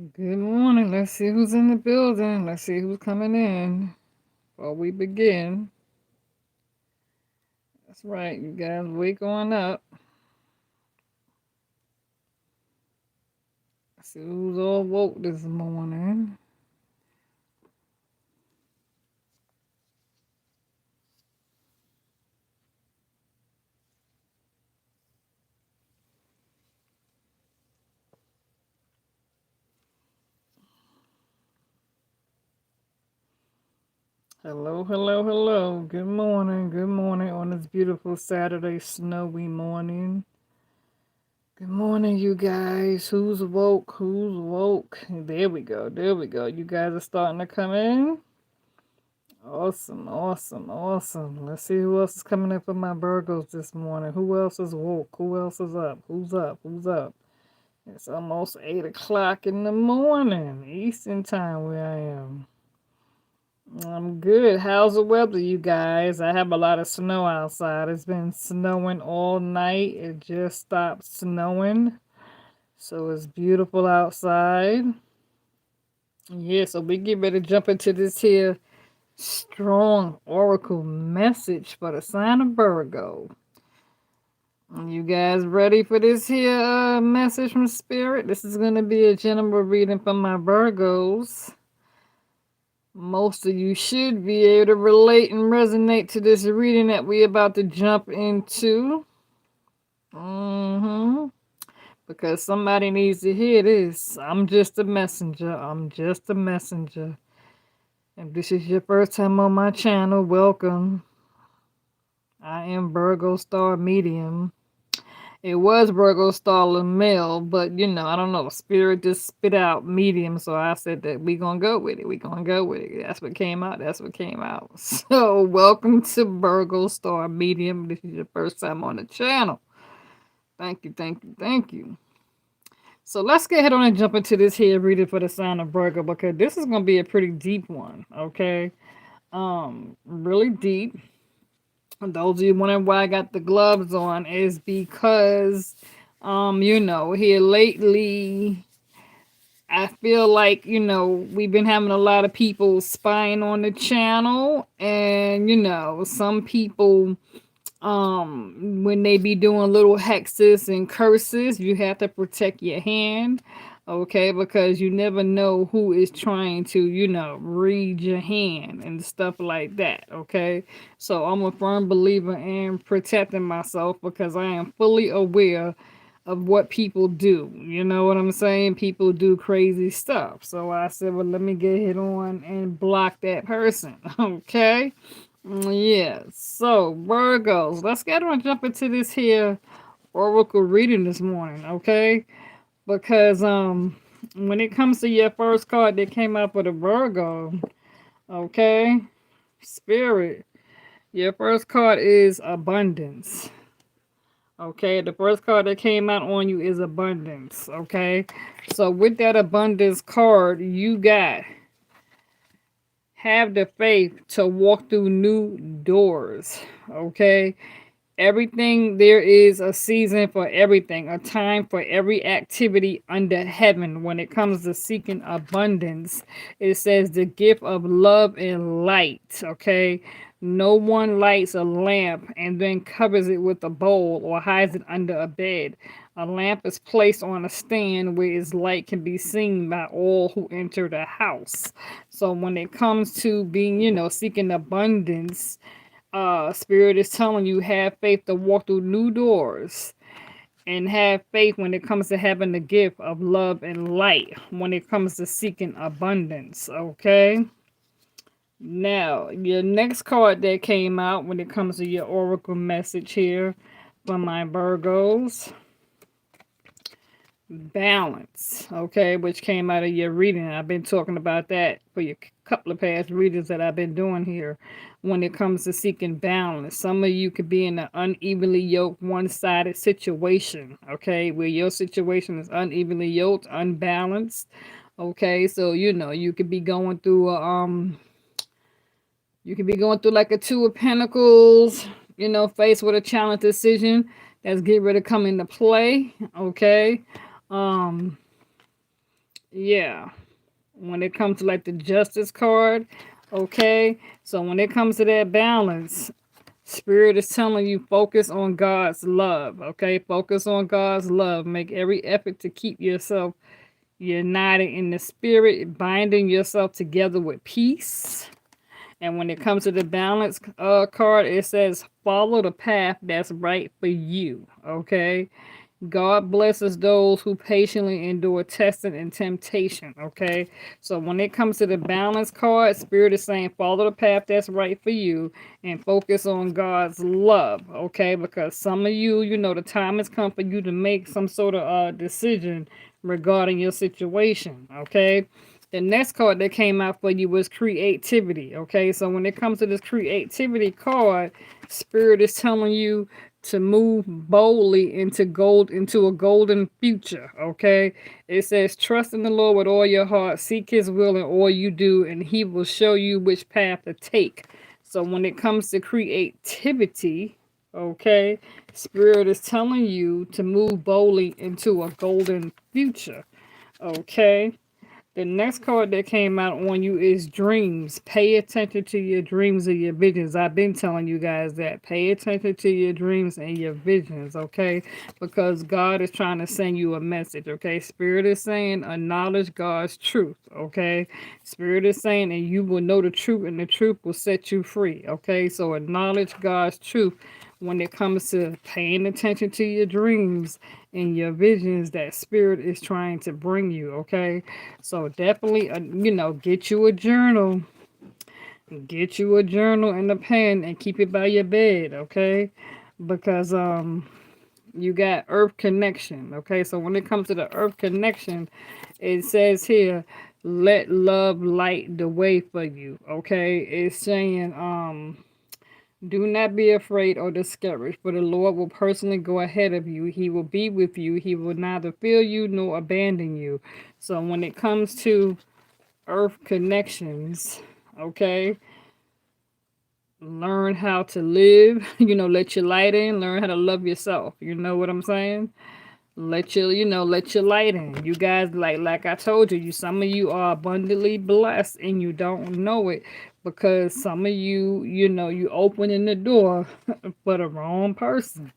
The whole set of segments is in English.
Good morning. Let's see who's in the building. Let's see who's coming in before we begin. That's right, you guys. Wake on up. Let's see who's all woke this morning. Hello, hello, hello. Good morning. Good morning on this beautiful Saturday, snowy morning. Good morning, you guys. Who's woke? Who's woke? There we go. There we go. You guys are starting to come in. Awesome, awesome, awesome. Let's see who else is coming in for my Virgos this morning. Who else is woke? Who else is up? Who's up? Who's up? It's almost 8 o'clock in the morning, Eastern time where I am. I'm good. How's the weather, you guys? I have a lot of snow outside. It's been snowing all night. It just stopped snowing. So it's beautiful outside. Yeah, so we get ready to jump into this here strong oracle message for the sign of Virgo. You guys ready for this here message from Spirit? This is going to be a general reading for my Virgos. Most of you should be able to relate and resonate to this reading that we're about to jump into. Because somebody needs to hear this. I'm just a messenger. I'm just a messenger. If this is your first time on my channel, welcome. I am Virgo Star Medium. It was Virgo Star Male, but I don't know. Spirit just spit out medium, so I said that we gonna go with it. We gonna go with it. That's what came out. That's what came out. So welcome to Virgo Star Medium. This is your first time on the channel. Thank you, thank you, thank you. So let's get ahead on and jump into this here reading for the sign of Virgo, because this is gonna be a pretty deep one. Okay, really deep. And those of you wondering why I got the gloves on is because, here lately, I feel like, we've been having a lot of people spying on the channel, and, some people, when they be doing little hexes and curses, you have to protect your hand. Okay, because you never know who is trying to, read your hand and stuff like that. Okay, so I'm a firm believer in protecting myself because I am fully aware of what people do. You know what I'm saying? People do crazy stuff. So I said, well, let me get hit on and block that person. Okay. Yeah. So Virgos, let's get on jump into this here oracle reading this morning. Okay, because when it comes to your first card that came out for the Virgo, okay, Spirit, your first card is abundance. Okay, the first card that came out on you is abundance. Okay, so with that abundance card, you got have the faith to walk through new doors. Okay, everything, there is a season for everything, a time for every activity under heaven. When it comes to seeking abundance, it says the gift of love and light. Okay, no one lights a lamp and then covers it with a bowl or hides it under a bed. A lamp is placed on a stand where its light can be seen by all who enter the house. So when it comes to being, seeking abundance, Spirit is telling you, have faith to walk through new doors, and have faith when it comes to having the gift of love and light, when it comes to seeking abundance. Okay, now your next card that came out when it comes to your oracle message here from my Virgos, balance. Okay, which came out of your reading. I've been talking about that for your couple of past readings that I've been doing here. When it comes to seeking balance, some of you could be in an unevenly yoked, one-sided situation. Okay, where your situation is unevenly yoked, unbalanced. Okay, so you could be going through like a Two of Pentacles, faced with a challenge decision that's getting ready to come into play. Okay, Yeah. When it comes to like the justice card, okay? So when it comes to that balance, Spirit is telling you focus on God's love, okay? Focus on God's love. Make every effort to keep yourself united in the spirit, binding yourself together with peace. And when it comes to the balance card, it says follow the path that's right for you, okay? God blesses those who patiently endure testing and temptation. Okay. So when it comes to the balance card, Spirit is saying follow the path that's right for you and focus on God's love. Okay. Because some of you, the time has come for you to make some sort of decision regarding your situation. Okay. The next card that came out for you was creativity. Okay. So when it comes to this creativity card, Spirit is telling you to move boldly into a golden future. Okay. It says trust in the Lord with all your heart, seek his will in all you do, and he will show you which path to take. So when it comes to creativity, okay, Spirit is telling you to move boldly into a golden future. Okay. The next card that came out on you is dreams. Pay attention to your dreams and your visions. I've been telling you guys that. Pay attention to your dreams and your visions, okay? Because God is trying to send you a message, okay? Spirit is saying acknowledge God's truth, okay? Spirit is saying and you will know the truth and the truth will set you free, okay? So acknowledge God's truth when it comes to paying attention to your dreams and your visions that Spirit is trying to bring you, okay? So definitely, get you a journal and a pen and keep it by your bed, okay? Because you got Earth connection, okay? So when it comes to the Earth connection, it says here, let love light the way for you, okay? It's saying do not be afraid or discouraged, for the Lord will personally go ahead of you. He will be with you. He will neither fail you nor abandon you. So when it comes to earth connections, okay, learn how to live, let your light in, learn how to love yourself. You know what I'm saying? Let your light in. You guys, like I told you, some of you are abundantly blessed and you don't know it because some of you, you opening the door for the wrong person.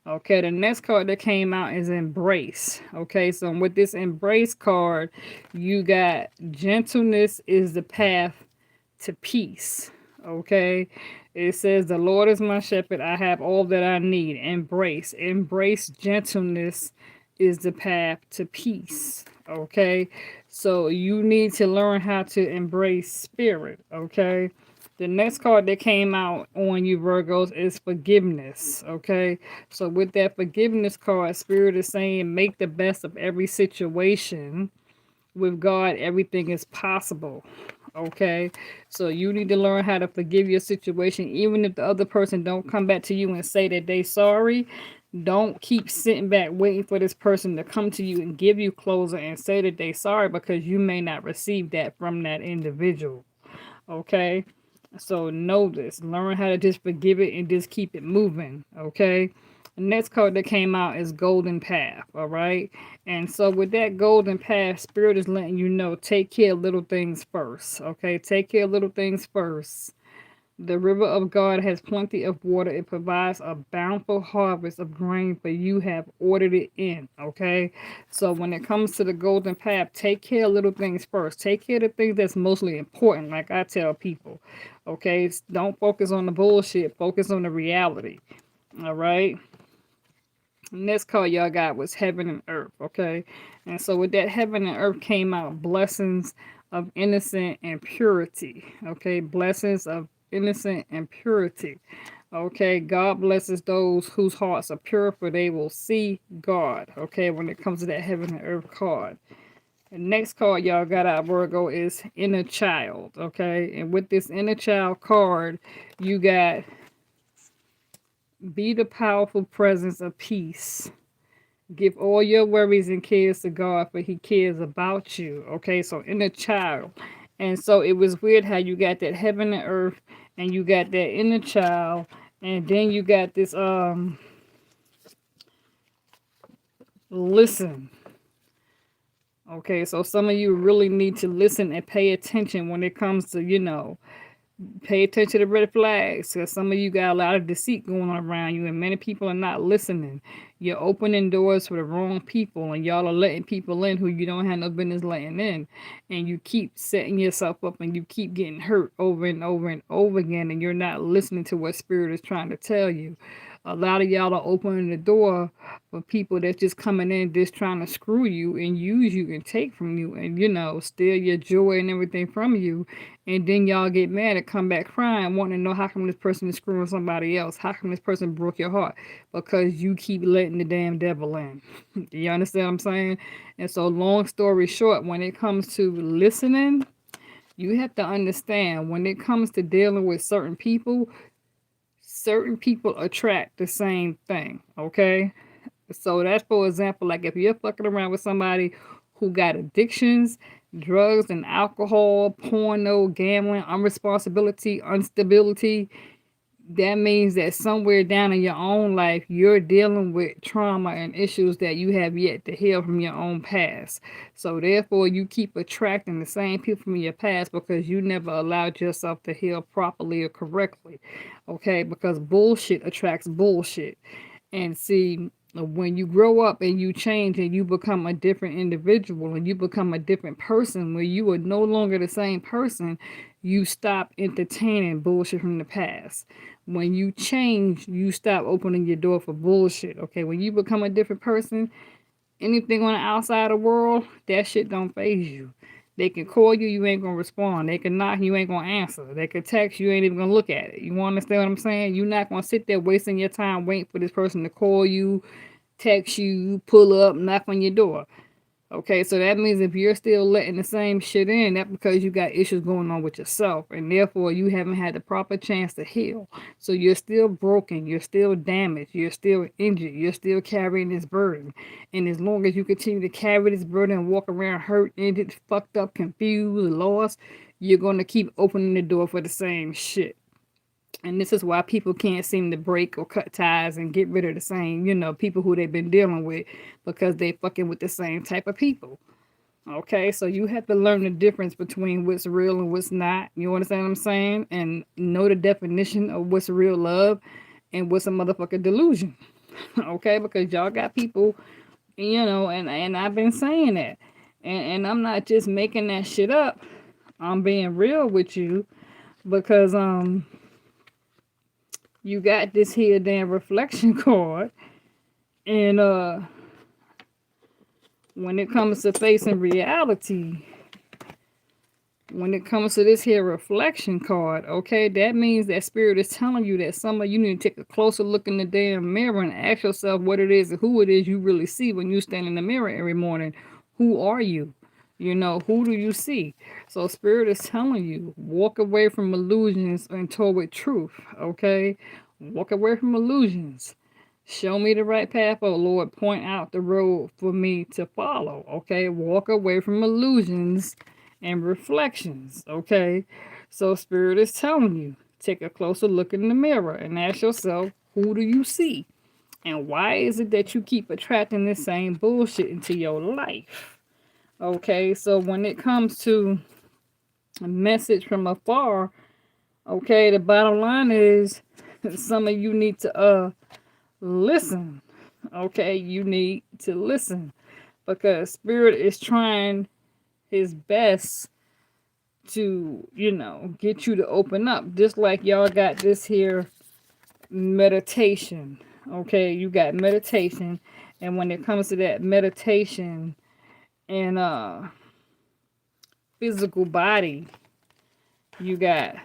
Okay, the next card that came out is embrace. Okay, so with this embrace card, you got gentleness is the path to peace. Okay, it says, the Lord is my shepherd, I have all that I need. Embrace gentleness is the path to peace. Okay, so you need to learn how to embrace spirit. Okay, the next card that came out on you, Virgos, is forgiveness. Okay, so with that forgiveness card, Spirit is saying make the best of every situation. With God, everything is possible. Okay, so you need to learn how to forgive your situation, even if the other person don't come back to you and say that they sorry. Don't keep sitting back waiting for this person to come to you and give you closure and say that they sorry because you may not receive that from that individual. Okay, so know this. Learn how to just forgive it and just keep it moving. Okay. The next card that came out is Golden Path. All right. And so with that Golden Path, Spirit is letting you know take care of little things first. Okay. Take care of little things first. The river of God has plenty of water. It provides a bountiful harvest of grain for you have ordered it in. Okay. So when it comes to the golden path, take care of little things first. Take care of the things that's mostly important, like I tell people. Okay. Don't focus on the bullshit. Focus on the reality. All right. Next card y'all got was heaven and earth. Okay. And so with that heaven and earth came out blessings of innocent and purity. Okay. Blessings of innocent and purity. Okay. God blesses those whose hearts are pure, for they will see God. Okay. When it comes to that heaven and earth card. The next card y'all got out, Virgo, is inner child. Okay. And with this inner child card, you got be the powerful presence of peace. Give all your worries and cares to God, for he cares about you. Okay, so inner child. And so it was weird how you got that heaven and earth and you got that inner child and then you got this listen. Okay, so some of you really need to listen and pay attention when it comes to, pay attention to the red flags, because some of you got a lot of deceit going on around you, and many people are not listening. You're opening doors for the wrong people, and y'all are letting people in who you don't have no business letting in. And you keep setting yourself up, and you keep getting hurt over and over and over again, and you're not listening to what Spirit is trying to tell you. A lot of y'all are opening the door for people that's just coming in, just trying to screw you and use you and take from you and, steal your joy and everything from you. And then y'all get mad and come back crying, wanting to know how come this person is screwing somebody else? How come this person broke your heart? Because you keep letting the damn devil in. You understand what I'm saying? And so, long story short, when it comes to listening, you have to understand when it comes to dealing with certain people attract the same thing. Okay? So that's, for example, like if you're fucking around with somebody who got addictions, drugs and alcohol, porno, gambling, unresponsibility, instability, that means that somewhere down in your own life, you're dealing with trauma and issues that you have yet to heal from your own past. So therefore, you keep attracting the same people from your past because you never allowed yourself to heal properly or correctly. Okay, because bullshit attracts bullshit. And see, when you grow up and you change and you become a different individual and you become a different person where you are no longer the same person, you stop entertaining bullshit from the past. When you change, you stop opening your door for bullshit. Okay, when you become a different person, anything on the outside of the world, that shit don't phase you. They can call you, you ain't gonna respond. They can knock, you ain't gonna answer. They can text, you ain't even gonna look at it. You understand what I'm saying? You're not gonna sit there wasting your time waiting for this person to call you, text you, pull up, knock on your door. Okay, so that means if you're still letting the same shit in, that's because you got issues going on with yourself, and therefore you haven't had the proper chance to heal. So you're still broken, you're still damaged, you're still injured, you're still carrying this burden. And as long as you continue to carry this burden and walk around hurt, injured, fucked up, confused, lost, you're going to keep opening the door for the same shit. And this is why people can't seem to break or cut ties and get rid of the same, people who they've been dealing with, because they fucking with the same type of people. Okay, so you have to learn the difference between what's real and what's not. You understand what I'm saying? And know the definition of what's real love and what's a motherfucking delusion. Okay, because y'all got people, and I've been saying that. And I'm not just making that shit up. I'm being real with you because you got this here damn reflection card, and when it comes to facing reality, when it comes to this here reflection card, okay, that means that Spirit is telling you that some of you need to take a closer look in the damn mirror and ask yourself what it is and who it is you really see when you stand in the mirror every morning. Who are you? Who do you see? So Spirit is telling you, walk away from illusions and toward truth, okay? Walk away from illusions. Show me the right path, oh Lord. Point out the road for me to follow, okay? Walk away from illusions and reflections, okay? So Spirit is telling you, take a closer look in the mirror and ask yourself, who do you see? And why is it that you keep attracting this same bullshit into your life? Okay, so when it comes to a message from afar, okay, the bottom line is some of you need to listen. Okay, you need to listen because Spirit is trying his best to, get you to open up. Just like y'all got this here meditation. Okay, you got meditation, and when it comes to that meditation and physical body, you got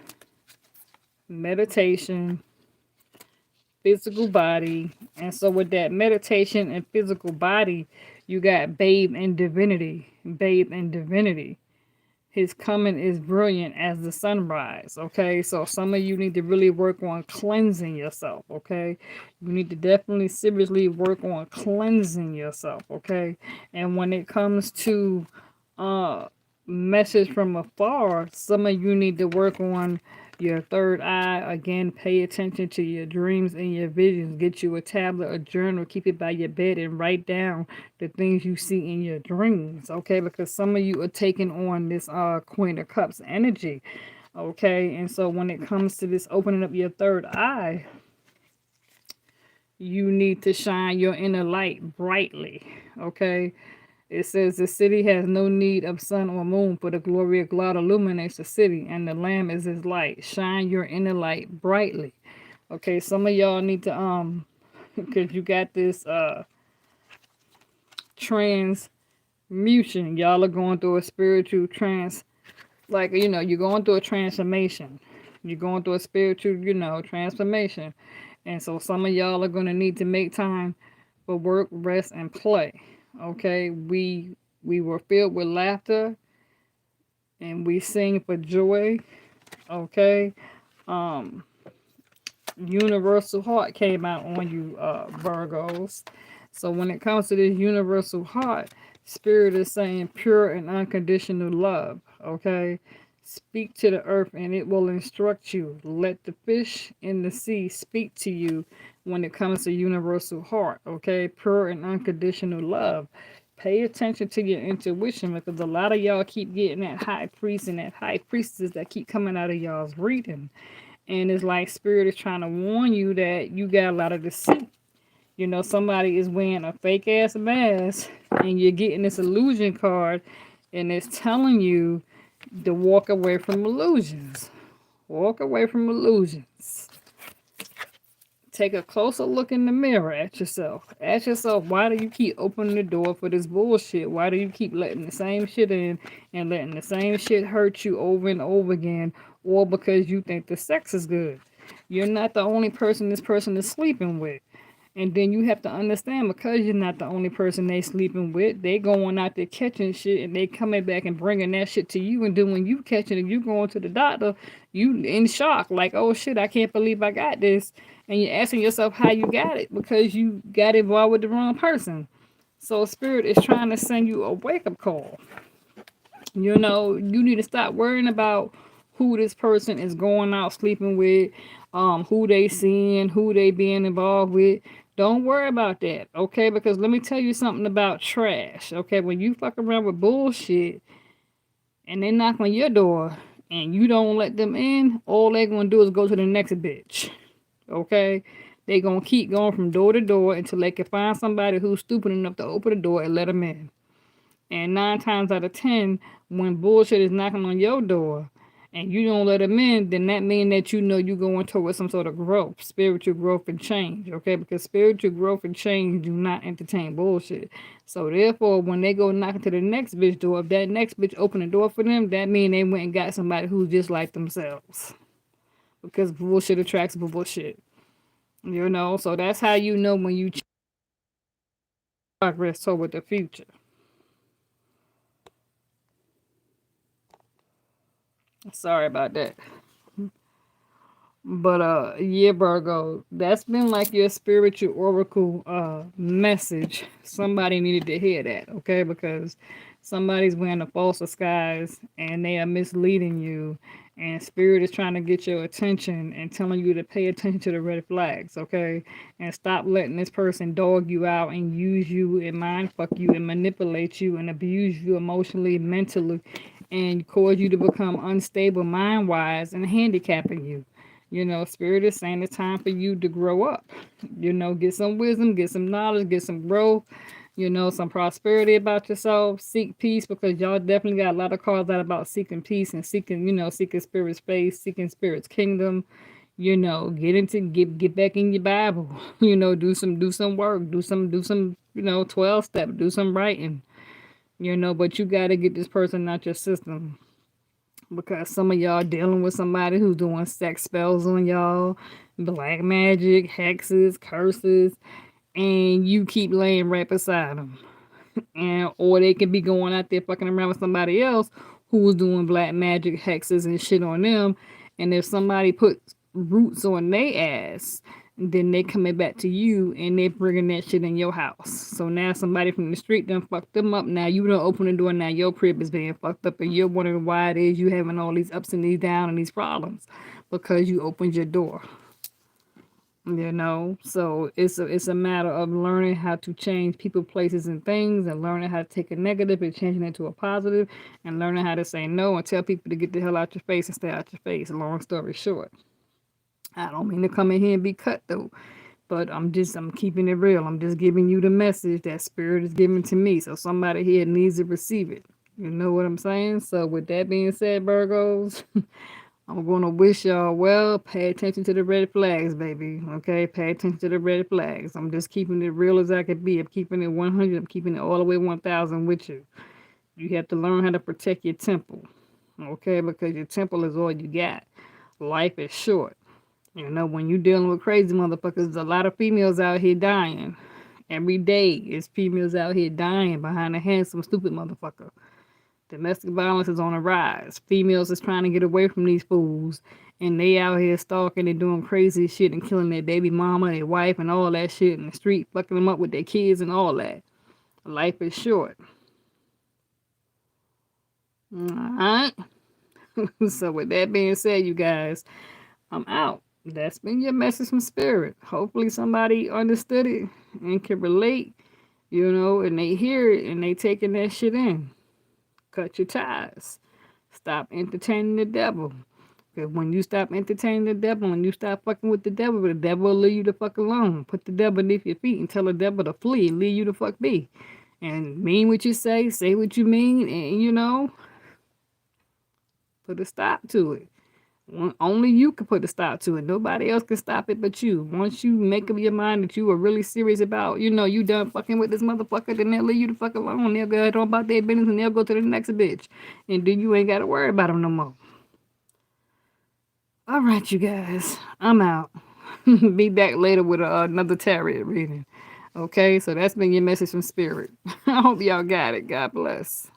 meditation, physical body. And so with that meditation and physical body, you got babe and divinity. Babe and divinity. His coming is brilliant as the sunrise. Okay, so some of you need to really work on cleansing yourself. Okay, you need to definitely seriously work on cleansing yourself. Okay, and when it comes to message from afar, some of you need to work on Your third eye, again, pay attention to your dreams and your visions. Get you a tablet, a journal, keep it by your bed, and write down the things you see in your dreams, okay? Because some of you are taking on this Queen of Cups energy, okay? And so when it comes to this opening up your third eye, you need to shine your inner light brightly, okay? It says the city has no need of sun or moon, for the glory of God illuminates the city, and the Lamb is His light. Shine your inner light brightly. Okay, some of y'all need to because you got this transmutation. Y'all are going through a spiritual like you're going through a transformation. You're going through a spiritual, transformation, and so some of y'all are gonna need to make time for work, rest, and play. Okay, we were filled with laughter and we sing for joy. Okay, um, universal heart came out on you, Virgos. So when it comes to this universal heart, Spirit is saying pure and unconditional love. Okay, speak to the earth and it will instruct you. Let the fish in the sea speak to you when it comes to universal heart. Okay, pure and unconditional love. Pay attention to your intuition, because a lot of y'all keep getting that high priest and that high priestess that keep coming out of y'all's reading. And it's like Spirit is trying to warn you that you got a lot of deceit. Somebody is wearing a fake ass mask and you're getting this illusion card and it's telling you to walk away from illusions. Walk away from illusions. Take a closer look in the mirror at yourself. Ask yourself, why do you keep opening the door for this bullshit? Why do you keep letting the same shit in and letting the same shit hurt you over and over again? Or because you think the sex is good? You're not the only person this person is sleeping with. And then you have to understand, because you're not the only person they sleeping with, they going out there catching shit and they coming back and bringing that shit to you. And then when you catching it, you going to the doctor, you in shock, like, oh shit, I can't believe I got this. And you're asking yourself how you got it, because you got involved with the wrong person. So Spirit is trying to send you a wake-up call. You need to stop worrying about who this person is going out sleeping with, who they seeing, who they being involved with. Don't worry about that, okay? Because let me tell you something about trash, okay? When you fuck around with bullshit and they knock on your door and you don't let them in, all they gonna do is go to the next bitch, okay? They gonna keep going from door to door until they can find somebody who's stupid enough to open the door and let them in. And 9 times out of 10, when bullshit is knocking on your door and you don't let them in, then that means that you're going towards some sort of growth, spiritual growth and change, okay? Because spiritual growth and change do not entertain bullshit. So therefore, when they go knocking to the next bitch door, if that next bitch open the door for them, that means they went and got somebody who's just like themselves. Because bullshit attracts bullshit. So that's how you know when you progress toward the future. Sorry about that. But yeah, Virgo, that's been like your spiritual oracle message. Somebody needed to hear that, okay? Because somebody's wearing a false disguise and they are misleading you, and Spirit is trying to get your attention and telling you to pay attention to the red flags, okay? And stop letting this person dog you out and use you and mind fuck you and manipulate you and abuse you emotionally, mentally, and cause you to become unstable mind wise and handicapping you. Spirit is saying it's time for you to grow up. Get some wisdom, get some knowledge, get some growth, some prosperity about yourself. Seek peace, because y'all definitely got a lot of cards out about seeking peace and seeking Spirit's face, seeking Spirit's kingdom. Get back in your Bible. Do some work, do some 12 step, do some writing. But you gotta get this person out your system, because some of y'all dealing with somebody who's doing sex spells on y'all, black magic, hexes, curses, and you keep laying right beside them. Or they can be going out there fucking around with somebody else who's doing black magic, hexes, and shit on them. And if somebody puts roots on their ass, then they coming back to you and they bringing that shit in your house. So now somebody from the street done fucked them up. Now you don't open the door. Now your crib is being fucked up, and you're wondering why it is you having all these ups and these downs and these problems. because you opened your door. So it's a matter of learning how to change people, places, and things, and learning how to take a negative and changing it to a positive, and learning how to say no and tell people to get the hell out your face and stay out your face. Long story short, I don't mean to come in here and be cut though, but I'm keeping it real. I'm just giving you the message that spirit is giving to me. So somebody here needs to receive it. You know what I'm saying? So with that being said, Virgos, I'm gonna wish y'all well. Pay attention to the red flags, baby. Okay, pay attention to the red flags. I'm just keeping it real as I can be. I'm keeping it 100. I'm keeping it all the way 1,000 with you. You have to learn how to protect your temple. Okay, because your temple is all you got. Life is short. When you're dealing with crazy motherfuckers, there's a lot of females out here dying. Every day is females out here dying behind a handsome, stupid motherfucker. Domestic violence is on the rise. Females is trying to get away from these fools, and they out here stalking and doing crazy shit and killing their baby mama, their wife, and all that shit in the street, fucking them up with their kids and all that. Life is short. Alright? So with that being said, you guys, I'm out. That's been your message from spirit. Hopefully somebody understood it and can relate, and they hear it and they taking that shit in. Cut your ties. Stop entertaining the devil. Because when you stop entertaining the devil, when you stop fucking with the devil will leave you the fuck alone. Put the devil beneath your feet and tell the devil to flee and leave you the fuck be. And mean what you say what you mean, and put a stop to it. Only you can put a stop to it. Nobody else can stop it but you. Once you make up your mind that you are really serious about, you done fucking with this motherfucker, then they'll leave you the fuck alone. They'll go on about their business and they'll go to the next bitch. And then you ain't got to worry about them no more. All right, you guys. I'm out. Be back later with another tarot reading. Okay, so that's been your message from spirit. I hope y'all got it. God bless.